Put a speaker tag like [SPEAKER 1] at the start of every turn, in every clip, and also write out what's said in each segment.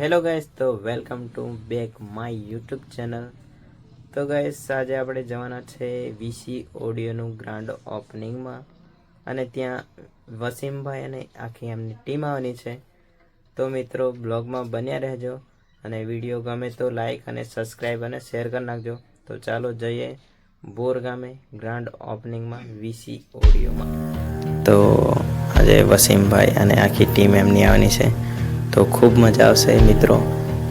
[SPEAKER 1] Hello guys, તો welcome to back my YouTube channel. તો guys, આજે આપણે જવાના છે વીસી ઓડિયોનું ગ્રાન્ડ ઓપનિંગમાં અને ત્યાં વસીમભાઈ અને આખી એમની ટીમ આવવાની છે। તો મિત્રો, બ્લોગમાં બન્યા રહેજો અને વિડીયો ગમે તો લાઈક અને સબસ્ક્રાઈબ અને શેર કરી નાખજો। તો ચાલો જઈએ બોર ગામે ગ્રાન્ડ ઓપનિંગમાં વીસી ઓડિયોમાં। તો આજે વસીમભાઈ અને આખી ટીમ એમની આવવાની છે, તો ખૂબ મજા આવશે મિત્રો।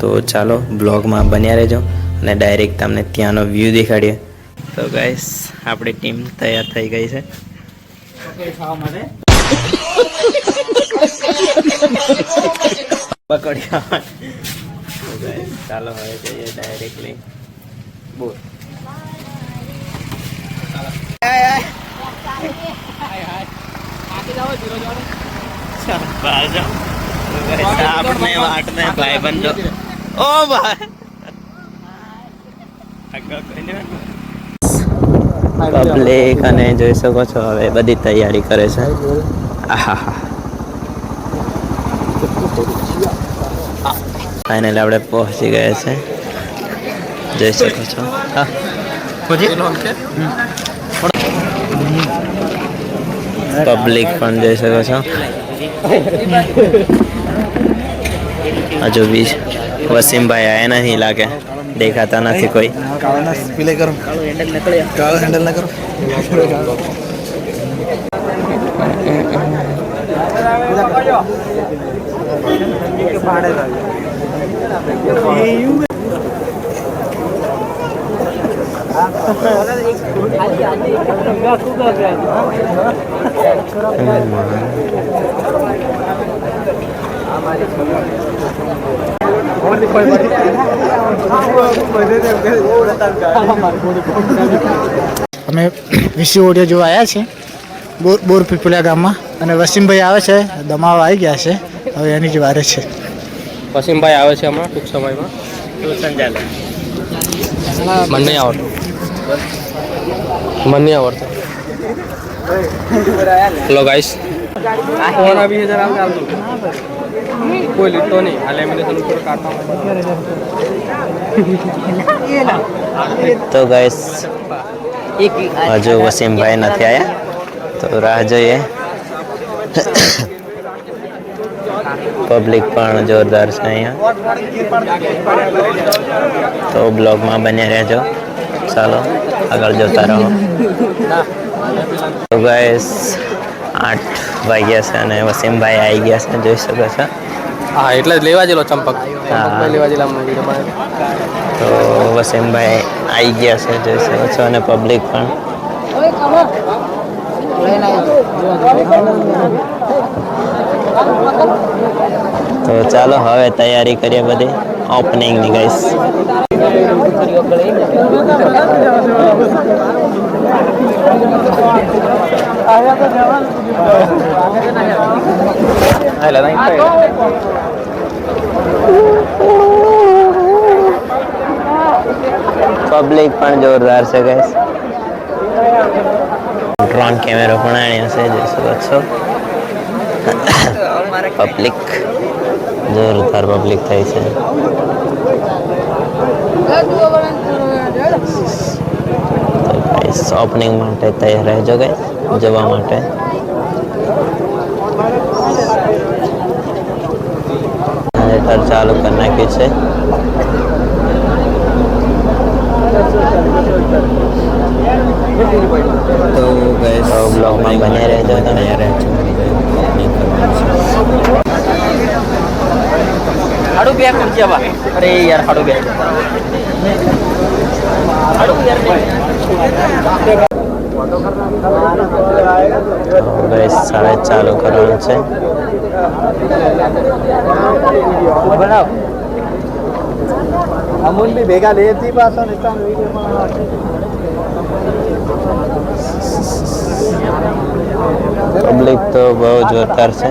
[SPEAKER 1] તો ચાલો બ્લોગમાં બન્યા રહેજો અને ડાયરેક્ટ તમને ત્યાંનો વ્યૂ દેખાડીએ। તો ગાઈસ, આપણી ટીમ તૈયાર થઈ ગઈ છે પકડ્યા। ચાલો હવે જઈએ ડાયરેક્ટલી બોલ। આપને વાટને ભાઈ બંધો ઓ ભાઈ પબ્લિક અને જોઈ શકો છો હવે બધી તૈયારી કરે છે। ફાઇનલ આપણે પહોંચી ગયા છે, જોઈ શકો છો। પબ્લિક પણ જોઈ શકો છો। હજુ બી વસીમભાઈ આયા નહીં લાગે, દેખાતા નથી કોઈ।
[SPEAKER 2] અમે વીસી ઓડિયો જોવા આવ્યા છીએ બોર પીપળિયા ગામમાં, અને વસીમભાઈ આવે છે, દમાવા આવી ગયા છે, હવે એની જ વારે છે।
[SPEAKER 3] વસીમભાઈ આવે છે હમણાં ટૂંક સમયમાં। મને નહીં આવડતું। હેલો ગાઈસ, કોઈ લીધો નહીં, આ લેમિનેશન ઉપર કાઢતા।
[SPEAKER 1] તો ગાઈસ, હજુ વસીમભાઈ નથી આવ્યા, તો રાહ જોઈએ। પબ્લિક પણ જોરદાર છે અહીંયા, તો બ્લોગમાં બન્યા રહેજો। ચાલો આગળ જોતા રહો। તો ગાઈસ, 8 વાગ્યા છે અને વસીમભાઈ આવી ગયા છે, જોઈ શકો છો।
[SPEAKER 3] હા, એટલે જ લેવા જેલો ચંપક લેવા જેલા।
[SPEAKER 1] તો વસીમભાઈ આવી ગયા છે, જોઈ શકો છો, અને પબ્લિક પણ। તો ચાલો હવે તૈયારી કરીએ બધી ઓપનિંગની ગાઈસ। પબ્લિક પણ જોરદાર છે ગાઈસ। ડ્રોન કેમેરો પણ આણ્યો છે, જોઈ શકો છો। પબ્લિક જોરદાર પબ્લિક થઈ છે। ઓપનિંગ માટે તૈયાર રહેજો ગાઈસ, જવા માટે। જનરેટર ચાલુ કરી નાખ્યું છે। તો ગાઈસ, બ્લોગમાં બન્યા રહેજો, તૈયાર રહેજો।
[SPEAKER 3] હાડું બે ખર્ચ્યા બા, અરે યાર હાડું બે
[SPEAKER 1] સાડે ચાલુ કરવાનું છે।
[SPEAKER 2] અમૂલ બી ભેગા લેતી પાછો
[SPEAKER 1] પબ્લિક તો બહુ જોરદાર છે।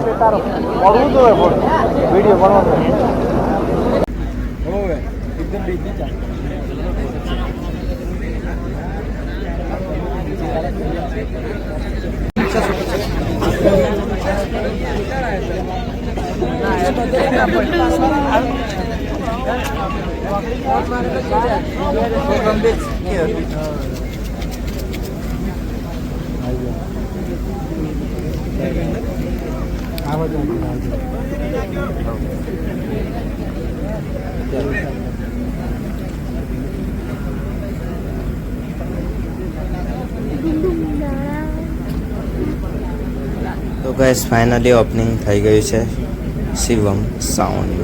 [SPEAKER 2] વિડીયો બનાવવાનો
[SPEAKER 1] તો ગાઈસ ફાઇનલી ઓપનિંગ થઈ ગયું છે શિવમ સાઉન્ડ.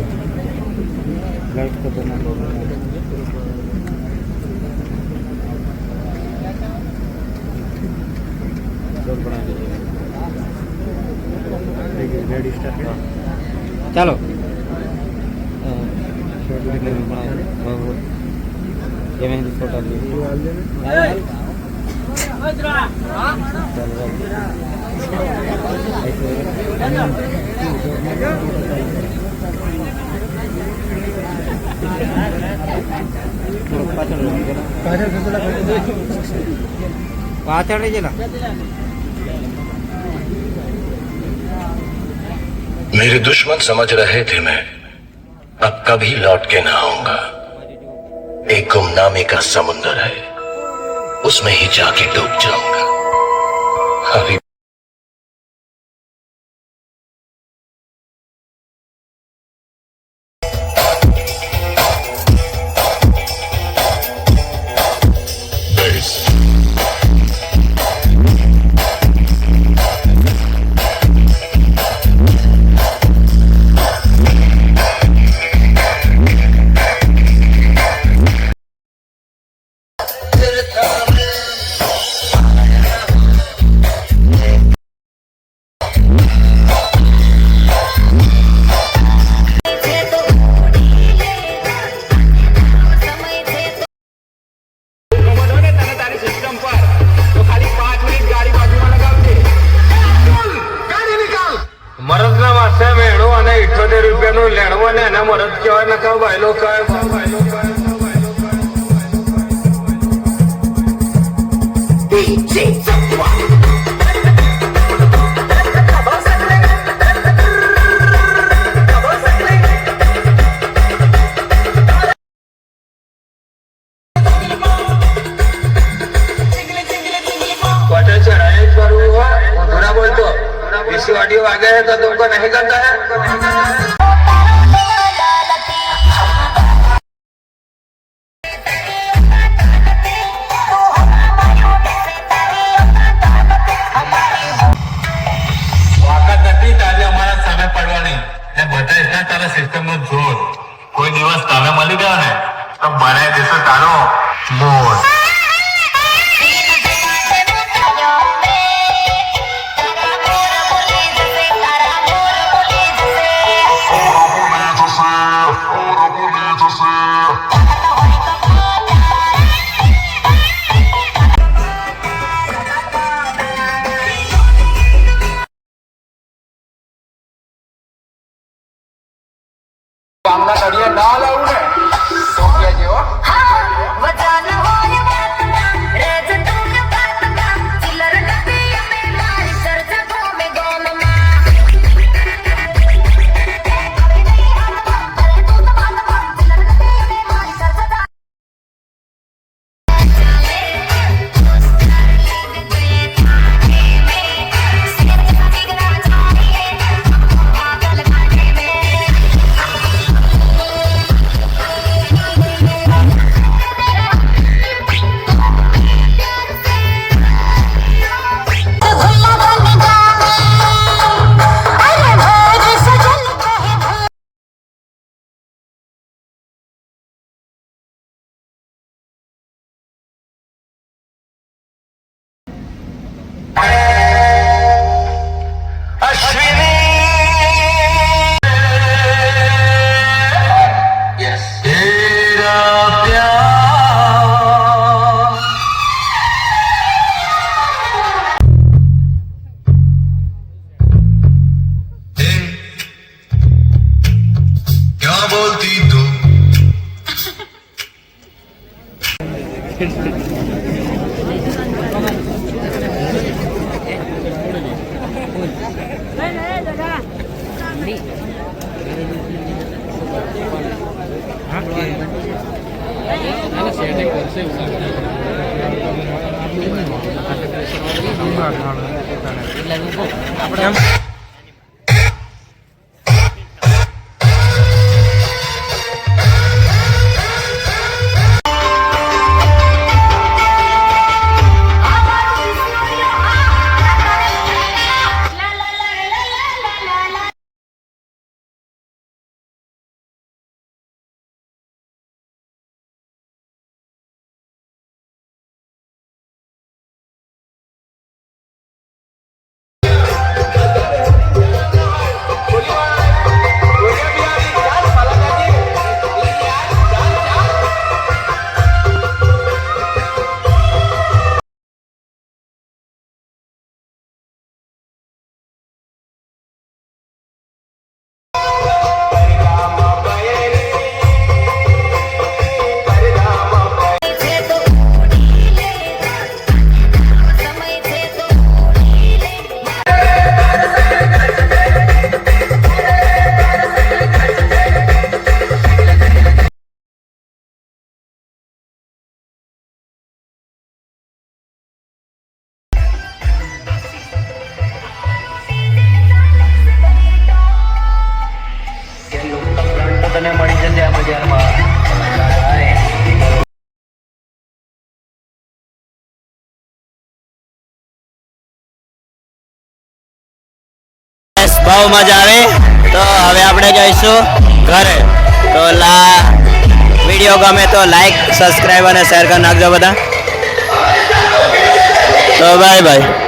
[SPEAKER 3] ચાલો પાછળ રહી ગયેલા.
[SPEAKER 4] मेरे दुश्मन समझ रहे थे मैं अब कभी लौट के ना आऊंगा. एक गुमनामी का समुंदर है, उसमें ही जाके डूब जाऊंगा. अभी મરદના માથે મેળો અને 78 રૂપિયાનું લેણવો ને એના મરદ કહેવાય ને કહો ભાઈલો चढ़ाई करूँ थोड़ा बोलतो इसी ऑडियो आ गया है तो तुमको नहीं करता है. વાકત નથી તારે અમારા સામે પડવાની ને બધા એટલા તારા સિસ્ટમ નું જોર. કોઈ દિવસ તમે મળી ગયો ને તો બનાવી દેશો તારો મોર. કામના નડિયા ના લાવું ને તો કહેજો.
[SPEAKER 1] બહુ મજા આવી. તો હવે આપણે જઈશું ઘરે. તો વિડીયો ગમે તો લાઈક સબસ્ક્રાઈબ અને શેર કરી નાખજો બધા. તો બાય બાય.